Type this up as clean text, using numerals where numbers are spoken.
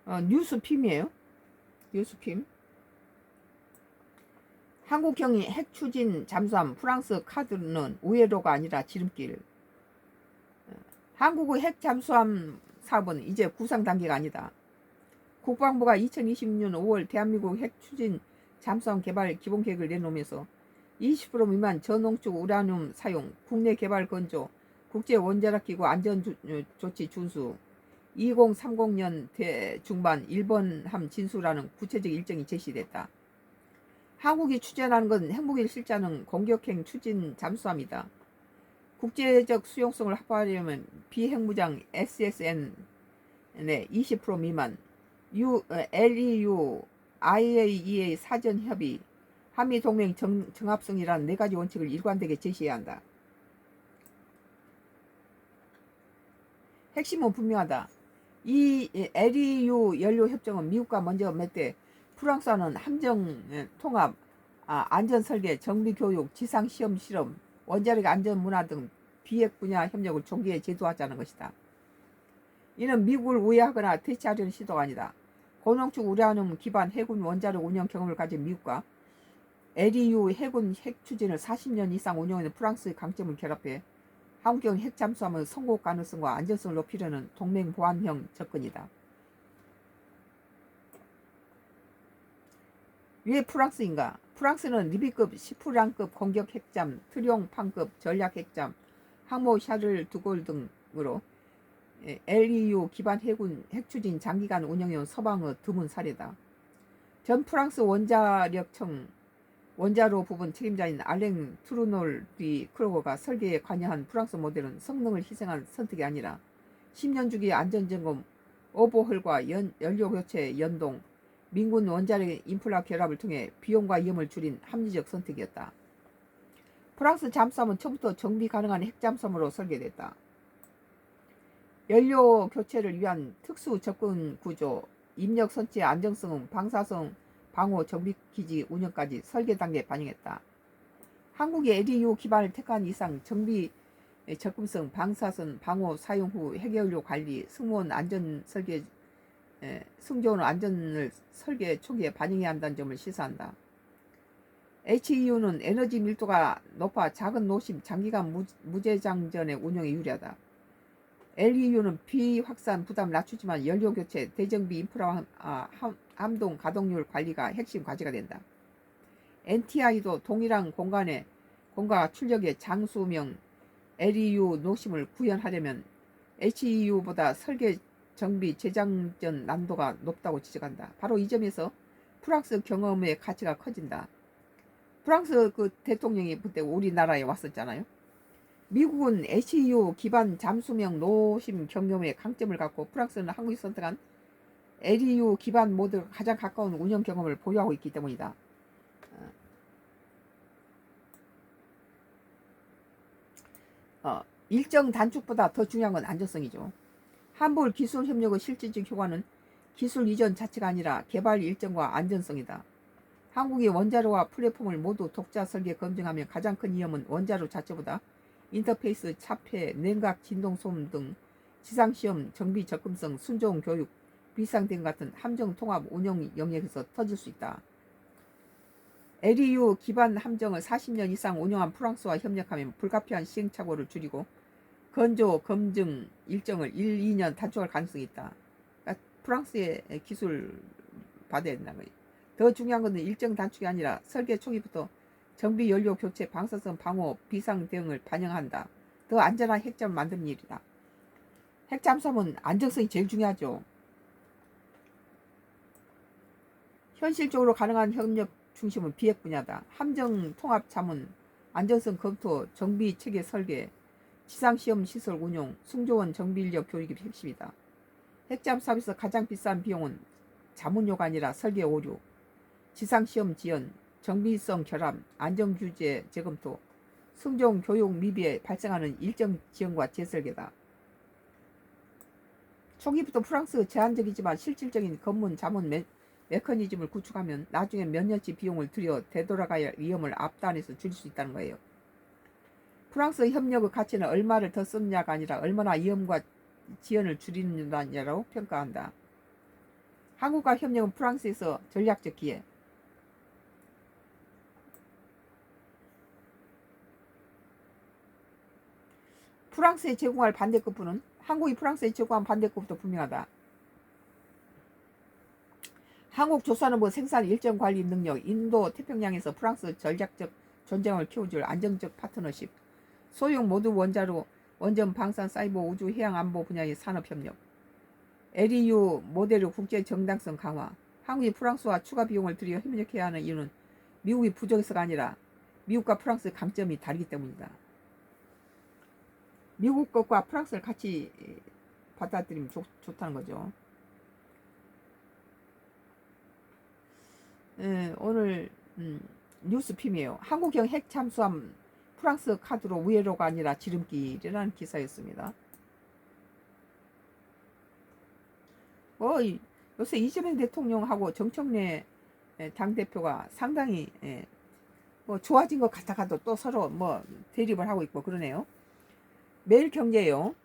뉴스핌이에요. 뉴스핌. 한국형이 핵 추진 잠수함 프랑스 카드는 우회로가 아니라 지름길. 한국의 핵 잠수함 사업은 이제 구상 단계가 아니다. 국방부가 2020년 5월 대한민국 핵 추진 잠수함 개발 기본 계획을 내놓으면서 20% 미만 저농축 우라늄 사용, 국내 개발 건조, 국제 원자력기구 안전조치 준수, 2030년 중반 일본함 진수라는 구체적 일정이 제시됐다. 한국이 추진하는 건 핵무기를 실제하는 공격행 추진 잠수함이다. 국제적 수용성을 확보하려면 비핵무장 SSN의 20% 미만, LEU, IAEA 사전 협의, 한미 동맹 정합성이라는 4가지 원칙을 일관되게 제시해야 한다. 핵심은 분명하다. 이 LEU 연료 협정은 미국과 먼저 맺되 프랑스와는 함정 통합, 안전 설계, 정비 교육, 지상 시험 실험, 원자력 안전 문화 등 비핵 분야 협력을 종기에 제도하자는 것이다. 이는 미국을 우회하거나 대체하려는 시도가 아니다. 고농축 우라늄 기반 해군 원자력 운영 경험을 가진 미국과 LEU 해군 핵 추진을 40년 이상 운영하는 프랑스의 강점을 결합해 한국형 핵 잠수함의 성공 가능성과 안전성을 높이려는 동맹 보완형 접근이다. 왜 프랑스인가? 프랑스는 리비급, 시프랑급 공격 핵잠, 트리옹팡급 전략 핵잠, 항모 샤를 두골 등으로 LEU 기반 해군 핵추진 장기간 운영해온 서방의 드문 사례다. 전 프랑스 원자력청 원자로 부분 책임자인 알랭 트루놀 디 크로거가 설계에 관여한 프랑스 모델은 성능을 희생한 선택이 아니라 10년 주기 안전점검, 오버홀과 연료 교체 연동, 민군 원자력 인프라 결합을 통해 비용과 위험을 줄인 합리적 선택이었다. 프랑스 잠수함은 처음부터 정비 가능한 핵잠수함으로 설계됐다. 연료 교체를 위한 특수 접근 구조, 입력 선체 안정성, 방사성 방호 정비기지 운영까지 설계 단계에 반영했다. 한국이 LEU 기반을 택한 이상 정비 접근성, 방사선 방호 사용 후 핵연료 관리, 승무원 안전 설계, 승조원 안전을 설계 초기에 반영해야 한다는 점을 시사한다. HEU는 에너지 밀도가 높아 작은 노심, 장기간 무제장전의 운영에 유리하다. LEU는 비확산 부담을 낮추지만 연료 교체, 대정비 인프라 함동 가동률 관리가 핵심 과제가 된다. NTI도 동일한 공과 출력의 장수명 LEU 노심을 구현하려면 HEU보다 설계, 정비, 재장전 난도가 높다고 지적한다. 바로 이 점에서 프랑스 경험의 가치가 커진다. 프랑스 그 대통령이 그때 우리나라에 왔었잖아요. 미국은 HEU 기반 잠수명 노심 경험의 강점을 갖고 프랑스는 한국이 선택한 LEU 기반 모델과 가장 가까운 운영 경험을 보유하고 있기 때문이다. 일정 단축보다 더 중요한 건 안전성이죠. 한볼 기술 협력의 실질적 효과는 기술 이전 자체가 아니라 개발 일정과 안전성이다. 한국이 원자로와 플랫폼을 모두 독자 설계 검증하며 가장 큰 위험은 원자로 자체보다 인터페이스, 차폐, 냉각, 진동 소음 등 지상시험, 정비 접근성, 순종 교육, 비상등 같은 함정 통합 운영 영역에서 터질 수 있다. LEU 기반 함정을 40년 이상 운영한 프랑스와 협력하면 불가피한 시행착오를 줄이고 건조, 검증 일정을 1, 2년 단축할 가능성이 있다. 그러니까 프랑스의 기술 받아야 된다는 거예요. 더 중요한 것은 일정 단축이 아니라 설계 초기부터 정비, 연료 교체, 방사선 방호, 비상 대응을 반영한다. 더 안전한 핵잠을 만드는 일이다. 핵잠수함은 안정성이 제일 중요하죠. 현실적으로 가능한 협력 중심은 비핵 분야다. 함정 통합 자문, 안전성 검토, 정비 체계 설계, 지상시험 시설 운용, 승조원 정비 인력 교육이 핵심이다. 핵잠수함에서 가장 비싼 비용은 자문료가 아니라 설계 오류, 지상시험 지연, 정비성 결함, 안전규제 재검토, 승종 교육 미비에 발생하는 일정 지연과 재설계다. 초기부터 프랑스 제한적이지만 실질적인 검문 자문 메커니즘을 구축하면 나중에 몇 년치 비용을 들여 되돌아가야 할 위험을 앞단에서 줄일 수 있다는 거예요. 프랑스 협력의 가치는 얼마를 더 쓰느냐가 아니라 얼마나 위험과 지연을 줄이느냐로 평가한다. 한국과 협력은 프랑스에서 전략적 기회. 프랑스에 제공할 반대급부는 한국이 프랑스에 제공한 반대급부도 분명하다. 한국 조선업의 생산 일정 관리 능력, 인도 태평양에서 프랑스 전략적 존재감을 키워줄 안정적 파트너십, 소형 모두 원자로, 원전, 방산, 사이버, 우주, 해양 안보 분야의 산업협력, LEU 모델의 국제 정당성 강화. 한국이 프랑스와 추가 비용을 들여 협력해야 하는 이유는 미국이 부족해서가 아니라 미국과 프랑스의 강점이 다르기 때문이다. 미국 것과 프랑스를 같이 받아들이면 좋다는 거죠. 오늘 뉴스핌이에요. 한국형 핵 잠수함 프랑스 카드로 우회로가 아니라 지름길이라는 기사였습니다. 요새 이재명 대통령하고 정청래 당대표가 상당히 좋아진 것 같다가도 또 서로 대립을 하고 있고 그러네요. 매일경제예요.